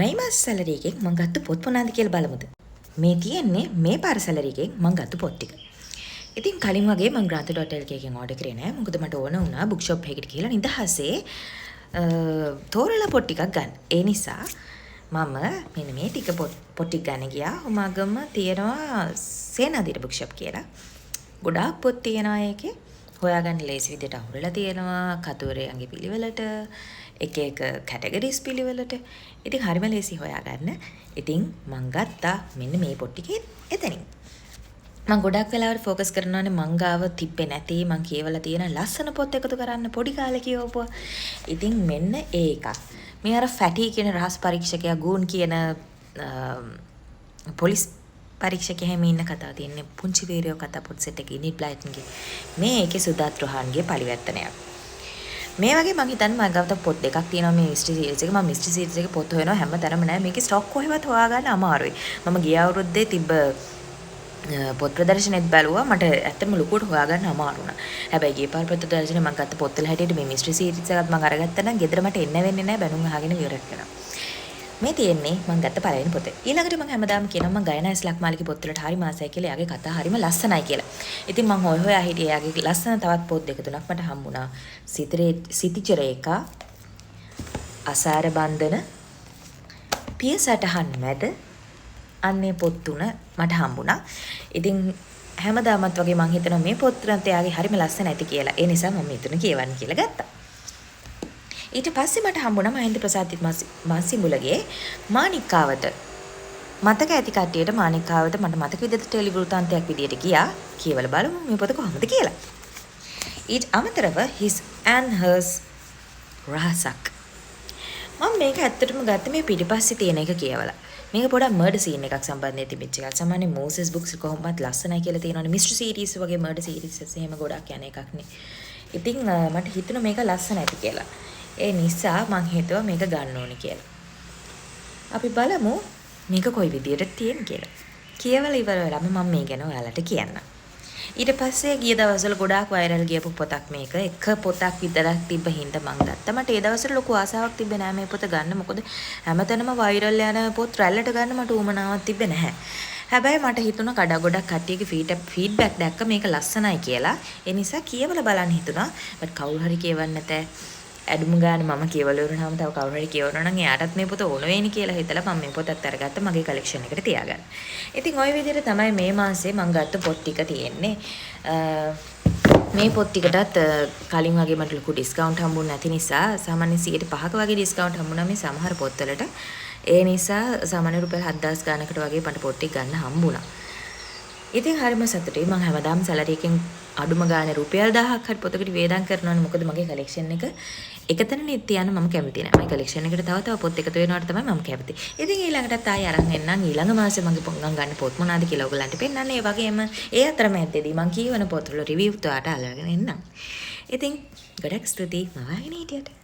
මේ මාස සැලරි එකෙන් මම ගත්ත පොත් මොනවාද කියලා බලමුද? මේ තියෙන්නේ මේ පාර සැලරි එකෙන් මම ගත්ත පොත් ටික. ඉතින් කලින් වගේ මම grantha.lk එකෙන් ඕඩර් කරේ නෑ. මොකද මට ඕන වුණා බුක් ෂොප් එකකට ගිහලා නිදහසේ තෝරලා පොත් ටිකක් ගන්න. ඒ නිසා මම මෙන්න මේ ටික පොත් ටික ගන්න ගියා. උමාගම තියෙනවා සේනාධිර බුක් ෂොප් කියලා. ගොඩාක් පොත් තියෙනවා ඒකේ. හොයාගන්න ලේසි විදිහට අහුරලා තියෙනවා. කතුවරයන්ගේ පිළිවෙලට එක එක කැටගරිස් පිළිවෙලට. ඉතින් හරිම ලේසි හොයාගන්න. ඉතින් මං ගත්තා මෙන්න මේ පොත් ටිකේ එතනින්. මං ගොඩක් වෙලාවට ફોකස් කරනවානේ මං ගාව තිබ්බේ නැති මං කියවලා තියෙන ලස්සන පොත් එකතු කරන්න පොඩි කාලේ කියවපුවා. ඉතින් මෙන්න ඒ එකක්. මේ අර ෆැටි කියන රහස් පරීක්ෂකයා ගූන් කියන පොලිස් පරීක්ෂකයා හැම ඉන්න කතාව තියෙන්නේ පුංචි වීරයෝ කතා පොත් සෙට් එකේ ඉනිට් බ්ලයිටන්ගේ. මේ ඒකේ සුදාත් රොහන්ගේ පරිවර්තනයක්. මේ වගේ මම හිතන්නේ මම ගාව පොත් දෙකක් තියෙනවා මේ මිස්ටරි සීරීස් එක. මම මිස්ටරි සීරීස් එකේ පොත් හොයනවා හැමතැනම නෑ. මේකේ ස්ටොක් කොහෙවත් හොයාගන්න අමාරුයි. මම ගිය අවුරුද්දේ තිබ්බ පොත් ප්‍රදර්ශනෙත් බැලුවා. මට ඇත්තටම ලොකුවට හොයාගන්න අමාරු වුණා. හැබැයි ගිය පාර පොත් ප්‍රදර්ශනේ මම ගත්ත පොත් වල හැටියට මේ මිස්ටරි සීරීස් එකත් මම අරගත්තා නම් ගෙදර මට එන්න වෙන්නේ නෑ බැනුම් අහගෙන ඉවර කරනවා. මේ තියෙන්නේ මම ගත්ත පළවෙනි පොත. ඊළඟට මම හැමදාම කියනවා මම ගයනා ඉස්ලාක් මාලිකේ පොත් වලට හරිම ආසයි කියලා. එයාගේ කතා හරිම ලස්සනයි කියලා. ඉතින් මම හොයා හිටියේ එයාගේ ලස්සන තවත් පොත් දෙක තුනක් මට හම්බුණා. සිතිචරේකා, අසාර බන්ධන, පිය සටහන් මැද අන්නේ පොත් තුන මට හම්බුණා. ඉතින් හැමදාමත් වගේ මම හිතනවා මේ පොත් තුනත් එයාගේ හරිම ලස්සන ඇති කියලා. ඒ නිසා මම මේ තුන කියවන්න කියලා ගත්තා. ඊට පස්සේ මට හම්බුණා මහින්ද ප්‍රසාදිත් මාසිඹුලගේ මාණික්කාවත. මතක ඇති කට්ටියට මාණික්කාවත මට මතක විදිහට ටෙලි වෘත්තාන්තයක් විදිහට ගියා. කියවල බලමු මේ පොත කොහොමද කියලා. ඊට අමතරව his and hers රහසක්. මම මේක ඇත්තටම ගත්තේ මේ පිටිපස්සේ තියෙන එක කියවලා. මේක පොඩක් මර්ඩර් සීන් එකක් සම්බන්ධයෙන් තිබිච්ච එකක්. සාමාන්‍ය මොසස් බුක්ස් කොහොමවත් ලස්සනයි කියලා තියෙනවනේ. මිස්ටරි සීරීස් වගේ මර්ඩර් සීරීස් එහෙම ගොඩක් යන එකක් නේ. ඉතින් මට හිතුණා මේක ලස්සන ඇති කියලා. ඒ නිසා මං හිතුවා මේක ගන්න ඕනේ කියලා. අපි බලමු මේක කොයි විදියට තියෙන කියලා. කියවලා ඉවර වෙලාම මම මේ ගැන ඔයාලට කියන්නම්. ඊට පස්සේ ගිය දවස්වල ගොඩාක් වෛරල් ගියපු පොතක් මේක. එක පොතක් විතරක් තිබ්බ හින්දා මං ගත්තා. මට ඒ දවස්වල ලොකු ආසාවක් තිබ්බේ නෑ මේ පොත ගන්න. මොකද හැමතැනම වෛරල් යන පොත් රැල්ලට ගන්න මට උවමනාවක් තිබ්බේ නැහැ. හැබැයි මට හිතුණා කඩ ගොඩක් කට්ටියගේ ෆීඩ්බැක් දැක්ක මේක ලස්සනයි කියලා. ඒ නිසා කියවලා බලන්න හිතුණා. බට් කවුරු හරි කියවන්න නැතේ. අඩුම ගානේ මම කියවල ඉවරනම තව කවුරු හරි කියවනවා නම් එයාටත් මේ පොත ඕන වෙයිනි කියලා හිතලා මම මේ පොතත් අරගත්තා මගේ කලෙක්ෂන් එකට තියාගන්න. ඉතින් ওই විදිහට තමයි මේ මාසේ මම ගත්ත පොත් ටික තියෙන්නේ. මේ පොත් ටිකටත් කලින් වගේ මට ලොකු ඩිස්කවුන්ට් හම්බුනේ නැති නිසා සාමාන්‍ය 105ක වගේ ඩිස්කවුන්ට් හම්බුණා මේ සමහර පොත්වලට. ඒ නිසා සාමාන්‍ය රුපියල් 7000 ගානකට වගේ මට පොත් ටික ගන්න හම්බුණා. ඉතින් හරිම සතුටුයි. මම හැමදාම සැලරි එකෙන් අඩුම ගානේ රුපියල් 1000ක් හරි පොතකට වේදම් කරනවානේ. මොකද මගේ කලෙක්ෂන් එක එකතැනනේ තියන්න මම කැමති නෑ. මගේ කලෙක්ෂන් එකට තව තව පොත් එකතු වෙනවට තමයි මම කැමති. ඉතින් ඊළඟටත් ආයෙ අරන් එන්නම්. ඊළඟ මාසේ මගේ පොංගම් ගන්න පොත් මොනවාද කියලා ඔයගලන්ට පෙන්නන්න. ඒ වගේම ඒ අතරමැද්දේදී මම කියවන පොත් වල රිවිව් උඩට අල්ලගෙන එන්නම්. ඉතින් ගොඩක් ස්තුතියි මම ආගෙන හිටියට.